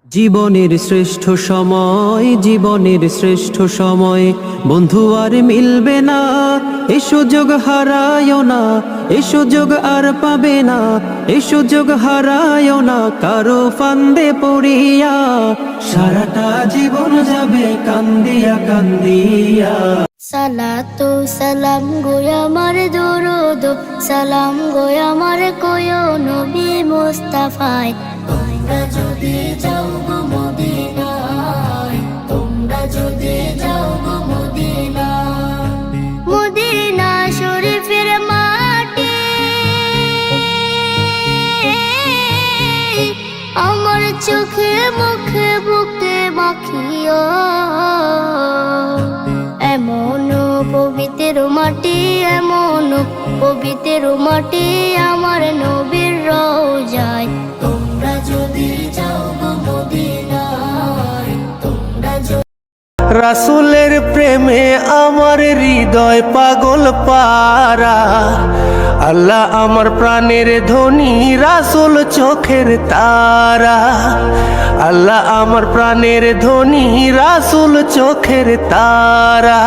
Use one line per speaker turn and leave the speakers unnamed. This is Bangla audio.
জীবনের শ্রেষ্ঠ সময়, জীবনের শ্রেষ্ঠ সময় বন্ধু আর মিলবে না। এ সুযোগ হারায়ও না, এ সুযোগ আর পাবে না, এ সুযোগ হারায়ও না কারো ফান্দে পড়িয়া। সারাটা জীবন যাবে কান্দিয়া কান্দিয়া।
সালাতু সালাম গো আমার দরুদ সালাম গো আমার কোয় নবী মুস্তাফায়। তোমরা যদি যাও গো মদিনায়, তোমরা যদি যাও গো মদিনায়, মদিনা শরীফের মাটি আমার চোখে মুখে বুকে মাখিও। এমন পবিত্র মাটি, এমন পবিত্র মাটি আমার নবীর রওজায়। তোমরা যদি যাও গো মদিনায়, তোমরা
রাসূলের প্রেমে আমার হৃদয় পাগল পারা। আল্লাহ আমার প্রাণের ধ্বনি, রাসূল চোখের তারা। আল্লাহ আমার প্রাণের ধ্বনি, রাসূল চোখের তারা।